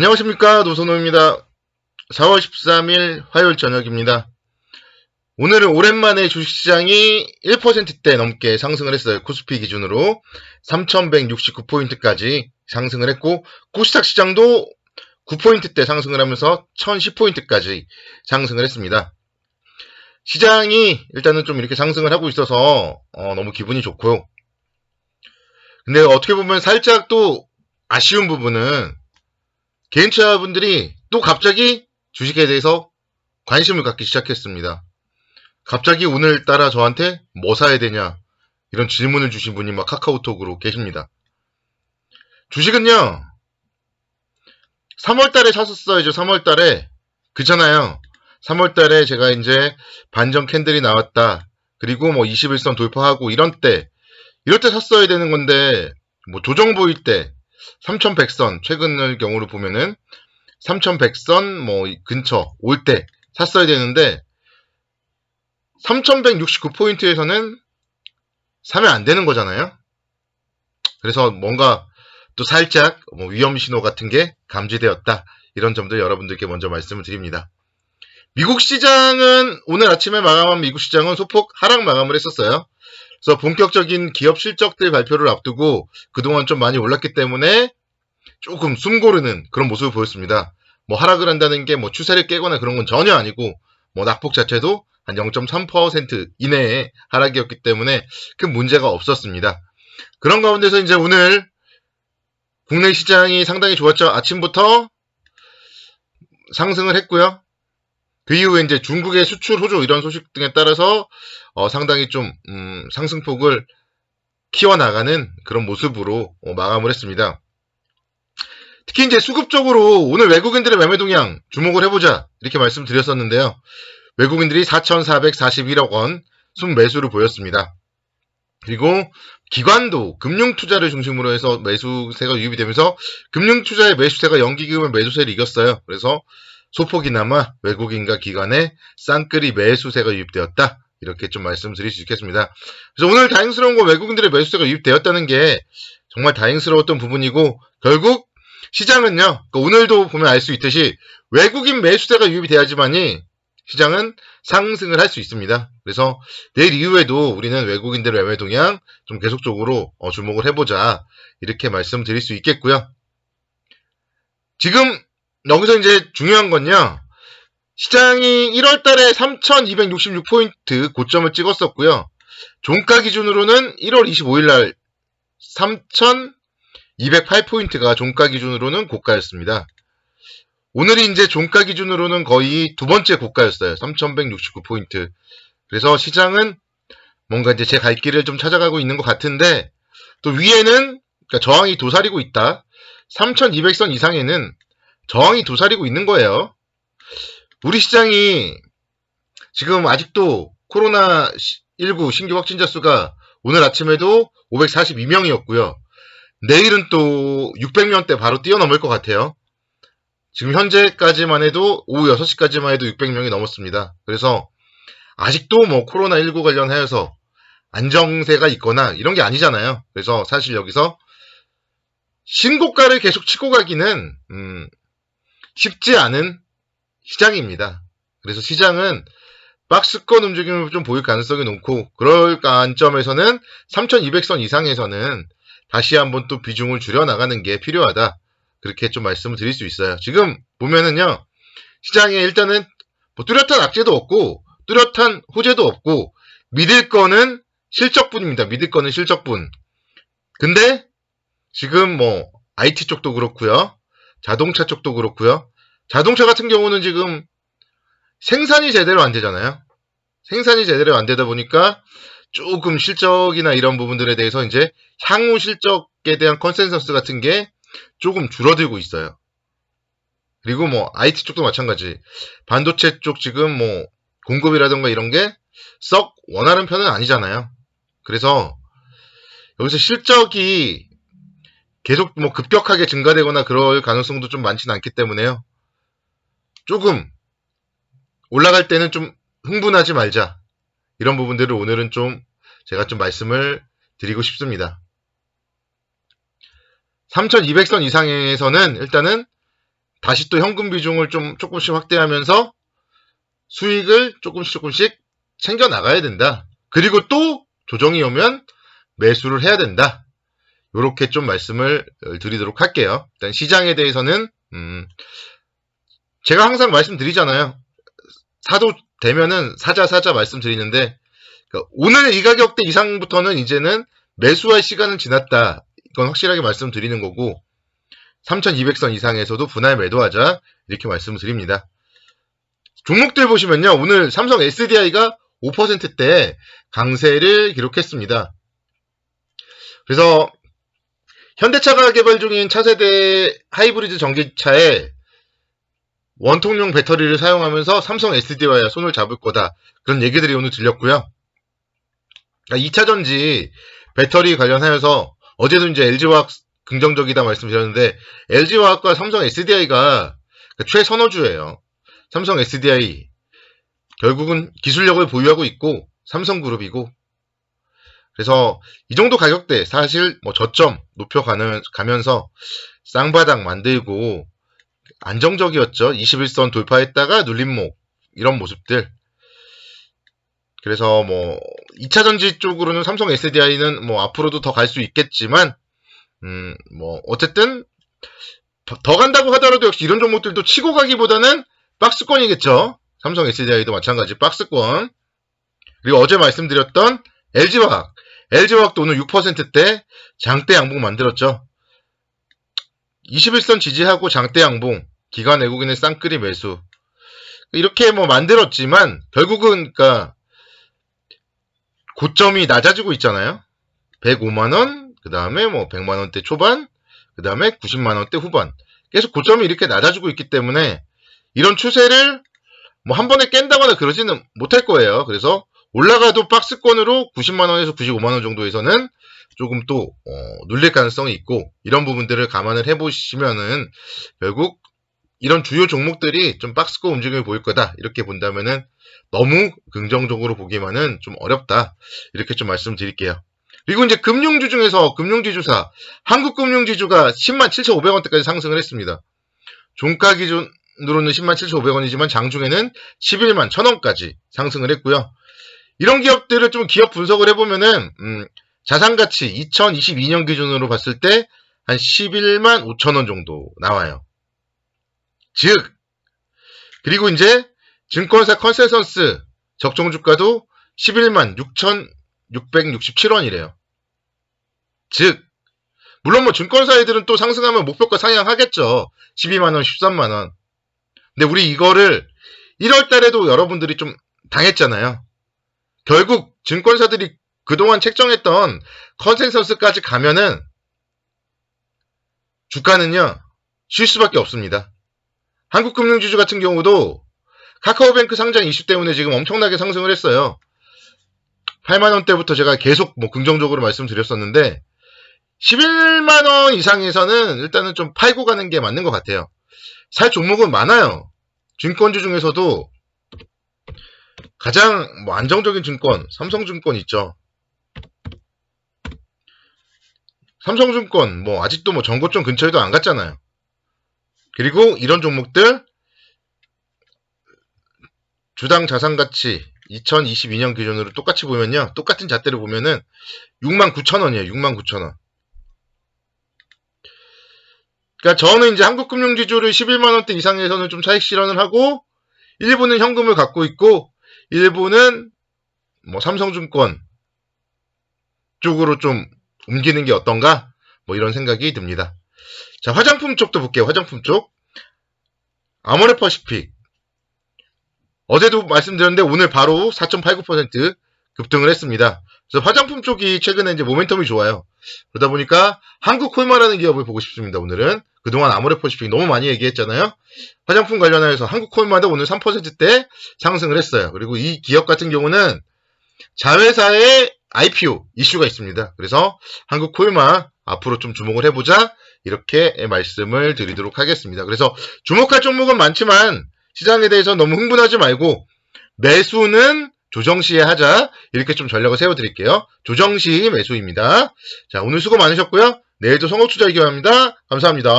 안녕하십니까, 노선호입니다. 4월 13일 화요일 저녁입니다. 오늘은 오랜만에 주식시장이 1%대 넘게 상승을 했어요. 코스피 기준으로 3169포인트까지 상승을 했고, 코스닥 시장도 9포인트대 상승을 하면서 1010포인트까지 상승을 했습니다. 시장이 일단은 좀 이렇게 상승을 하고 있어서 너무 기분이 좋고요. 근데 어떻게 보면 살짝 또 아쉬운 부분은 개인투자분들이 또 갑자기 주식에 대해서 관심을 갖기 시작했습니다. 갑자기 오늘따라 저한테 뭐 사야 되냐 이런 질문을 주신 분이 막 카카오톡으로 계십니다. 주식은요 3월달에 샀었어야죠. 3월달에 그렇잖아요. 3월달에 제가 이제 반전 캔들이 나왔다. 그리고 뭐 21선 돌파하고 이럴 때 샀어야 되는 건데 뭐 조정 보일 때 3100선 최근의 경우로 보면은 3100선 뭐 근처 올 때 샀어야 되는데 3169포인트에서는 사면 안 되는 거잖아요. 그래서 뭔가 또 살짝 뭐 위험 신호 같은 게 감지되었다. 이런 점들 여러분들께 먼저 말씀을 드립니다. 미국 시장은 오늘 아침에 마감한 미국 시장은 소폭 하락 마감을 했었어요. 그래서 본격적인 기업 실적들 발표를 앞두고 그동안 좀 많이 올랐기 때문에 조금 숨 고르는 그런 모습을 보였습니다. 뭐 하락을 한다는 게 뭐 추세를 깨거나 그런 건 전혀 아니고 뭐 낙폭 자체도 한 0.3% 이내의 하락이었기 때문에 큰 문제가 없었습니다. 그런 가운데서 이제 오늘 국내 시장이 상당히 좋았죠. 아침부터 상승을 했고요. 그 이후에 이제 중국의 수출 호조 이런 소식 등에 따라서 상당히 좀 상승폭을 키워나가는 그런 모습으로 마감을 했습니다. 특히 이제 수급적으로 오늘 외국인들의 매매 동향 주목을 해보자 이렇게 말씀드렸었는데요. 외국인들이 4,441억 원 순매수를 보였습니다. 그리고 기관도 금융투자를 중심으로 해서 매수세가 유입이 되면서 금융투자의 매수세가 연기금의 매수세를 이겼어요. 그래서 소폭이나마 외국인과 기관의 쌍끌이 매수세가 유입되었다. 이렇게 좀 말씀드릴 수 있겠습니다. 그래서 오늘 다행스러운 건 외국인들의 매수세가 유입되었다는 게 정말 다행스러웠던 부분이고 결국 시장은요. 그러니까 오늘도 보면 알 수 있듯이 외국인 매수세가 유입이 돼야지만이 시장은 상승을 할 수 있습니다. 그래서 내일 이후에도 우리는 외국인들의 매매 동향 좀 계속적으로 주목을 해보자 이렇게 말씀드릴 수 있겠고요. 지금 여기서 이제 중요한 건요. 시장이 1월달에 3,266포인트 고점을 찍었었고요. 종가 기준으로는 1월 25일날 3,208포인트가 종가 기준으로는 고가였습니다. 오늘이 이제 종가 기준으로는 거의 두 번째 고가였어요. 3,169포인트. 그래서 시장은 뭔가 이제 제 갈 길을 좀 찾아가고 있는 것 같은데 또 위에는 그러니까 저항이 도사리고 있다. 3,200선 이상에는 저항이 도사리고 있는 거예요. 우리 시장이 지금 아직도 코로나19 신규 확진자 수가 오늘 아침에도 542명이었고요. 내일은 또 600명대 바로 뛰어넘을 것 같아요. 지금 현재까지만 해도 오후 6시까지만 해도 600명이 넘었습니다. 그래서 아직도 뭐 코로나19 관련하여서 안정세가 있거나 이런 게 아니잖아요. 그래서 사실 여기서 신고가를 계속 치고 가기는 쉽지 않은 시장입니다. 그래서 시장은 박스권 움직임을 좀 보일 가능성이 높고 그럴 관점에서는 3,200선 이상에서는 다시 한번 또 비중을 줄여나가는 게 필요하다. 그렇게 좀 말씀을 드릴 수 있어요. 지금 보면은요. 시장에 일단은 뭐 뚜렷한 악재도 없고 뚜렷한 호재도 없고 믿을 거는 실적뿐입니다. 믿을 거는 실적뿐. 근데 지금 뭐 IT 쪽도 그렇고요. 자동차 쪽도 그렇고요. 자동차 같은 경우는 지금 생산이 제대로 안 되잖아요. 생산이 제대로 안 되다 보니까 조금 실적이나 이런 부분들에 대해서 이제 향후 실적에 대한 컨센서스 같은 게 조금 줄어들고 있어요. 그리고 뭐 IT 쪽도 마찬가지. 반도체 쪽 지금 뭐 공급이라던가 이런 게 썩 원하는 편은 아니잖아요. 그래서 여기서 실적이 계속 뭐 급격하게 증가되거나 그럴 가능성도 좀 많지는 않기 때문에요. 조금 올라갈 때는 좀 흥분하지 말자. 이런 부분들을 오늘은 좀 제가 좀 말씀을 드리고 싶습니다. 3,200선 이상에서는 일단은 다시 또 현금 비중을 좀 조금씩 확대하면서 수익을 조금씩 챙겨 나가야 된다. 그리고 또 조정이 오면 매수를 해야 된다. 이렇게 좀 말씀을 드리도록 할게요. 일단 시장에 대해서는 제가 항상 말씀드리잖아요. 사도 되면은 사자 말씀드리는데, 그러니까 오늘 이 가격대 이상부터는 이제는 매수할 시간은 지났다. 이건 확실하게 말씀드리는 거고, 3200선 이상에서도 분할 매도하자, 이렇게 말씀드립니다. 종목들 보시면요, 오늘 삼성 SDI가 5%대 강세를 기록했습니다. 그래서 현대차가 개발 중인 차세대 하이브리드 전기차에 원통용 배터리를 사용하면서 삼성 SDI와 손을 잡을 거다. 그런 얘기들이 오늘 들렸고요. 2차전지 배터리 관련하여서 어제도 이제 LG화학 긍정적이다 말씀드렸는데, LG화학과 삼성 SDI가 최선호주예요. 삼성 SDI 결국은 기술력을 보유하고 있고 삼성그룹이고, 그래서 이 정도 가격대 사실 뭐 저점 높여가면서 쌍바닥 만들고 안정적이었죠. 21선 돌파했다가 눌림목, 이런 모습들. 그래서 뭐 2차전지 쪽으로는 삼성 SDI는 뭐 앞으로도 더 갈 수 있겠지만, 뭐 어쨌든 더 간다고 하더라도 역시 이런 종목들도 치고 가기보다는 박스권이겠죠. 삼성 SDI도 마찬가지 박스권. 그리고 어제 말씀드렸던 LG화학. LG화학도 오늘 6%대 장대 양봉 만들었죠. 21선 지지하고 장대 양봉, 기관 외국인의 쌍끌이 매수. 이렇게 뭐 만들었지만 결국은 그러니까 고점이 낮아지고 있잖아요. 105만원, 그 다음에 뭐 100만원대 초반, 그 다음에 90만원대 후반. 계속 고점이 이렇게 낮아지고 있기 때문에 이런 추세를 뭐 한 번에 깬다거나 그러지는 못할 거예요. 그래서 올라가도 박스권으로 90만원에서 95만원 정도에서는 조금 또 눌릴 가능성이 있고, 이런 부분들을 감안을 해보시면은 결국 이런 주요 종목들이 좀 박스권 움직임을 보일 거다. 이렇게 본다면은 너무 긍정적으로 보기만은 좀 어렵다. 이렇게 좀 말씀드릴게요. 그리고 이제 금융주 중에서 금융지주사 한국금융지주가 107,500원대까지 상승을 했습니다. 종가 기준으로는 107,500원이지만 장중에는 111,1,000원까지 상승을 했고요. 이런 기업들을 좀 기업 분석을 해보면은 자산가치 2022년 기준으로 봤을 때 한 115,000원 정도 나와요. 즉, 그리고 이제 증권사 컨센서스 적정주가도 116,667원이래요. 즉, 물론 뭐 증권사 애들은 또 상승하면 목표가 상향하겠죠. 12만원, 13만원. 근데 우리 이거를 1월 달에도 여러분들이 좀 당했잖아요. 결국 증권사들이 그동안 책정했던 컨센서스까지 가면은 주가는요, 쉴 수밖에 없습니다. 한국금융지주 같은 경우도 카카오뱅크 상장 이슈 때문에 지금 엄청나게 상승을 했어요. 8만원대부터 제가 계속 뭐 긍정적으로 말씀드렸었는데 11만원 이상에서는 일단은 좀 팔고 가는 게 맞는 것 같아요. 살 종목은 많아요. 증권주 중에서도 가장 뭐 안정적인 증권, 삼성증권 있죠. 삼성증권 뭐 아직도 뭐 전고점 근처에도 안 갔잖아요. 그리고 이런 종목들 주당 자산가치 2022년 기준으로 똑같이 보면요, 똑같은 잣대를 보면은 69,000원이에요. 69,000원. 그러니까 저는 이제 한국금융지주를 11만원대 이상에서는 좀 차익 실현을 하고, 일부는 현금을 갖고 있고, 일부는 뭐 삼성증권 쪽으로 좀 옮기는 게 어떤가? 뭐 이런 생각이 듭니다. 자, 화장품 쪽도 볼게요. 화장품 쪽. 아모레퍼시픽. 어제도 말씀드렸는데 오늘 바로 4.89% 급등을 했습니다. 그래서 화장품 쪽이 최근에 이제 모멘텀이 좋아요. 그러다 보니까 한국콜마라는 기업을 보고 싶습니다. 오늘은. 그동안 아모레퍼시픽 너무 많이 얘기했잖아요. 화장품 관련하여서 한국콜마도 오늘 3%대 상승을 했어요. 그리고 이 기업 같은 경우는 자회사의 IPO 이슈가 있습니다. 그래서 한국콜마 앞으로 좀 주목을 해보자, 이렇게 말씀을 드리도록 하겠습니다. 그래서 주목할 종목은 많지만 시장에 대해서 너무 흥분하지 말고 매수는 조정시에 하자, 이렇게 좀 전략을 세워드릴게요. 조정시 매수입니다. 자, 오늘 수고 많으셨고요. 내일도 성업투자 기원합니다. 감사합니다.